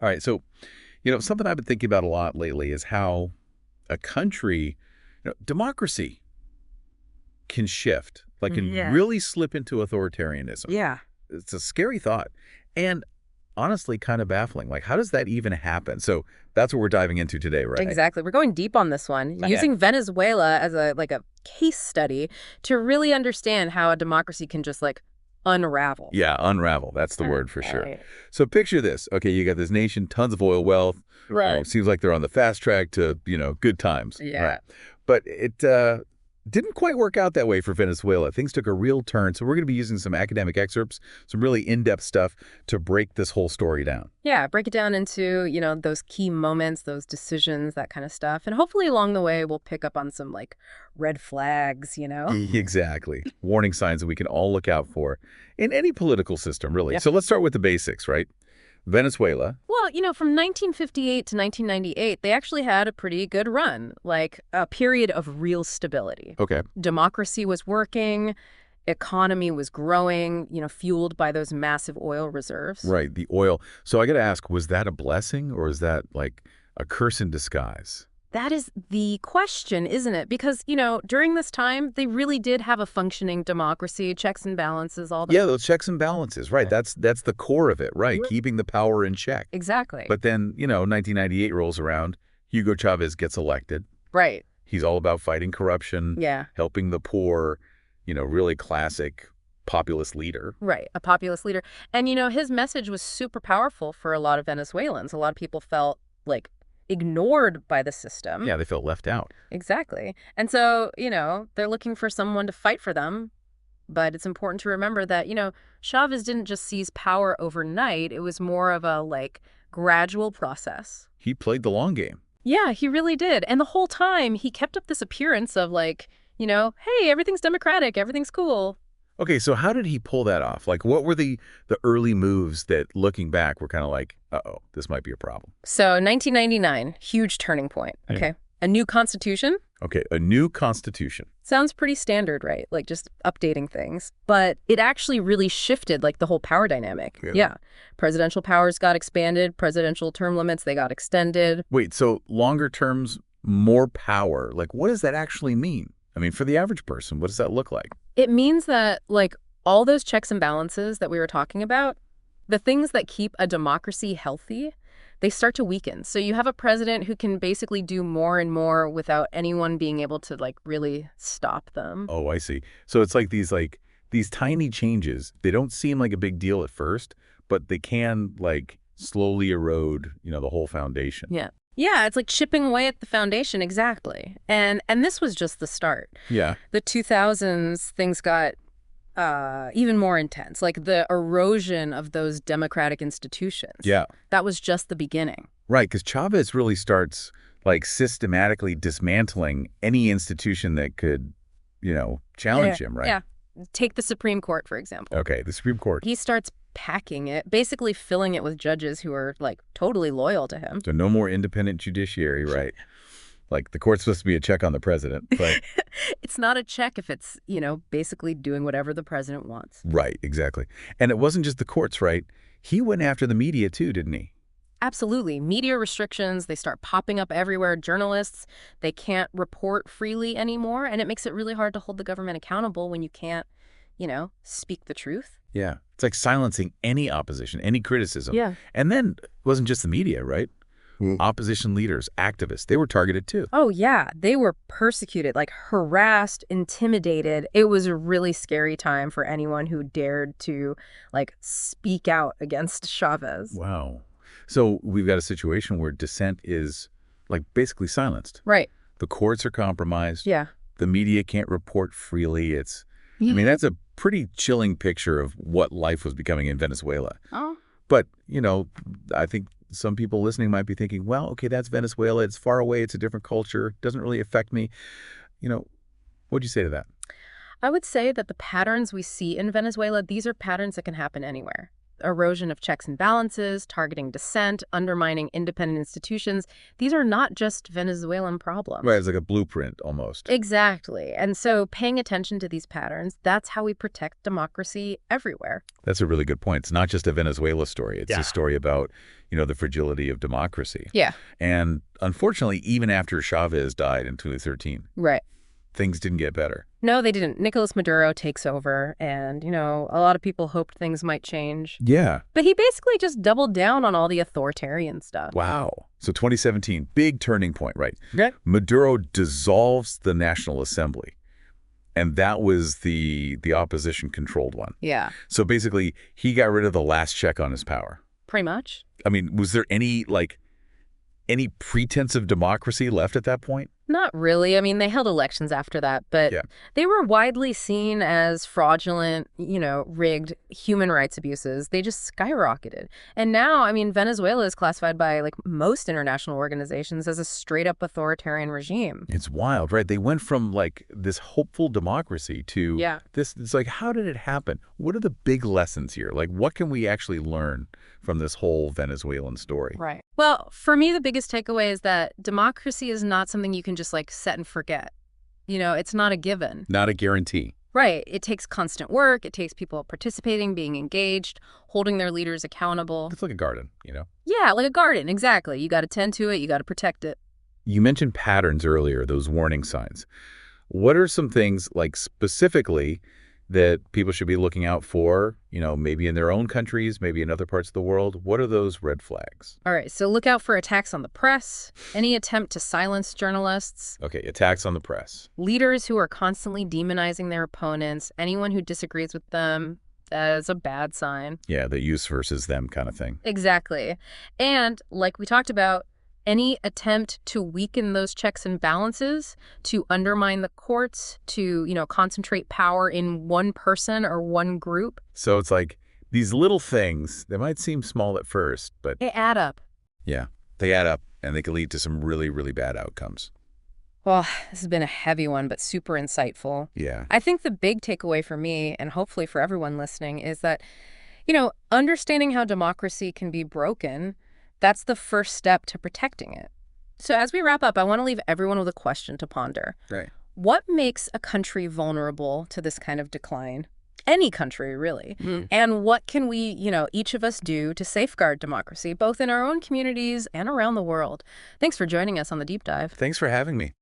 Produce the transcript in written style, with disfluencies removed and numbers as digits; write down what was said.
All right. So, something I've been thinking about a lot lately is how a country, democracy can shift, like can Yeah. really slip into authoritarianism. Yeah. It's a scary thought. And honestly, kind of baffling. Like, how does that even happen? So that's what we're diving into today, right? Exactly. We're going deep on this one, Okay. using Venezuela as a case study to really understand how a democracy can just unravel. Yeah, unravel. That's the word for sure. Okay. So picture this. Okay, you got this nation, tons of oil wealth. Right. Seems like they're on the fast track to, good times. Right. Yeah. But it didn't quite work out that way for Venezuela. Things took a real turn. So we're going to be using some academic excerpts, some really in-depth stuff to break this whole story down. Yeah, break it down into, those key moments, those decisions, that kind of stuff. And hopefully along the way we'll pick up on some red flags. Exactly. Warning signs that we can all look out for in any political system, really. Yeah. So let's start with the basics, right? Venezuela. Well, from 1958 to 1998, they actually had a pretty good run, like a period of real stability. Okay. Democracy was working, economy was growing, fueled by those massive oil reserves. Right, the oil. So I got to ask, was that a blessing or is that like a curse in disguise? That is the question, isn't it? Because, during this time, they really did have a functioning democracy, checks and balances, all that. Yeah, those checks and balances, right. That's the core of it, right? Right. Keeping the power in check. Exactly. But then, 1998 rolls around, Hugo Chavez gets elected. Right. He's all about fighting corruption, Yeah. helping the poor, really classic populist leader. Right. A populist leader. And, his message was super powerful for a lot of Venezuelans. A lot of people felt ignored by the system. Yeah, they felt left out. Exactly. And so, they're looking for someone to fight for them. But it's important to remember that, Chavez didn't just seize power overnight. It was more of a gradual process. He played the long game. Yeah, he really did. And the whole time he kept up this appearance of hey, everything's democratic, everything's cool. Okay, so how did he pull that off? Like, what were the early moves that, looking back, were kind of like, uh-oh, this might be a problem? So 1999, huge turning point. Okay. A new constitution. Okay, a new constitution. Sounds pretty standard, right? Just updating things. But it actually really shifted the whole power dynamic. Yeah. Presidential powers got expanded, presidential term limits, they got extended. Wait, so longer terms, more power. Like, what does that actually mean? I mean, for the average person, what does that look like? It means that all those checks and balances that we were talking about, the things that keep a democracy healthy, they start to weaken. So you have a president who can basically do more and more without anyone being able to really stop them. Oh, I see. So it's these tiny changes. They don't seem like a big deal at first, but they can slowly erode, the whole foundation. Yeah. Yeah, it's chipping away at the foundation, exactly. And this was just the start. Yeah. The 2000s, things got even more intense, the erosion of those democratic institutions. Yeah. That was just the beginning. Right, because Chavez really starts systematically dismantling any institution that could, challenge him, right? Yeah. Take the Supreme Court, for example. Okay, the Supreme Court. He starts packing it, basically filling it with judges who are totally loyal to him. So no more independent judiciary, right? The court's supposed to be a check on the president, but it's not a check if it's, basically doing whatever the president wants. Right, exactly. And it wasn't just the courts, right? He went after the media too, didn't he? Absolutely. Media restrictions, they start popping up everywhere. Journalists, they can't report freely anymore, and it makes it really hard to hold the government accountable when you can't, speak the truth. Yeah. It's like silencing any opposition, any criticism. Yeah. And then it wasn't just the media, right? Opposition leaders, activists, they were targeted too. Oh, yeah. They were persecuted, harassed, intimidated. It was a really scary time for anyone who dared to, speak out against Chavez. Wow. So we've got a situation where dissent is, basically silenced. Right. The courts are compromised. Yeah. The media can't report freely. I mean, that's a pretty chilling picture of what life was becoming in Venezuela. Oh. But, I think some people listening might be thinking, well, okay, that's Venezuela. It's far away. It's a different culture. Doesn't really affect me. What'd you say to that? I would say that the patterns we see in Venezuela, these are patterns that can happen anywhere. erosion of checks and balances, targeting dissent, undermining independent institutions. These are not just Venezuelan problems. Right, it's like a blueprint almost. Exactly. And so paying attention to these patterns, that's how we protect democracy everywhere. That's a really good point. It's not just a Venezuela story. It's Yeah. a story about, the fragility of democracy. Yeah. And unfortunately, even after Chavez died in 2013, Right. things didn't get better. No, they didn't. Nicolas Maduro takes over, and, a lot of people hoped things might change. Yeah. But he basically just doubled down on all the authoritarian stuff. Wow. So 2017, big turning point, right? Okay. Maduro dissolves the National Assembly. And that was the opposition-controlled one. Yeah, So basically, he got rid of the last check on his power. pretty much. I mean, was there any pretense of democracy left at that point? Not really. I mean, they held elections after that, but Yeah. they were widely seen as fraudulent, rigged human rights abuses. They just skyrocketed. And now, I mean, Venezuela is classified by most international organizations as a straight up authoritarian regime. It's wild, right? They went from this hopeful democracy to Yeah. this. It's how did it happen? What are the big lessons here? What can we actually learn from this whole Venezuelan story? Right. Well, for me, the biggest takeaway is that democracy is not something you can just set and forget. It's not a given. Not a guarantee. Right. It takes constant work. It takes people participating, being engaged, holding their leaders accountable. It's like a garden, Yeah, like a garden. Exactly. You got to tend to it. You got to protect it. You mentioned patterns earlier, those warning signs. What are some things, specifically, that people should be looking out for, maybe in their own countries, maybe in other parts of the world? What are those red flags? All right. So look out for attacks on the press, any attempt to silence journalists, Okay, attacks on the press. leaders who are constantly demonizing their opponents, anyone who disagrees with them. That is a bad sign. Yeah, the use versus them kind of thing. Exactly. And like we talked about, any attempt to weaken those checks and balances, to undermine the courts, to, concentrate power in one person or one group. So it's these little things, they might seem small at first, but They add up. yeah, they add up and they can lead to some really, really bad outcomes. Well, this has been a heavy one, but super insightful. Yeah. I think the big takeaway for me, and hopefully for everyone listening, is that, understanding how democracy can be broken, that's the first step to protecting it. So as we wrap up, I want to leave everyone with a question to ponder. Right. What makes a country vulnerable to this kind of decline? Any country, really. And what can we, each of us do to safeguard democracy, both in our own communities and around the world? Thanks for joining us on The Deep Dive. Thanks for having me.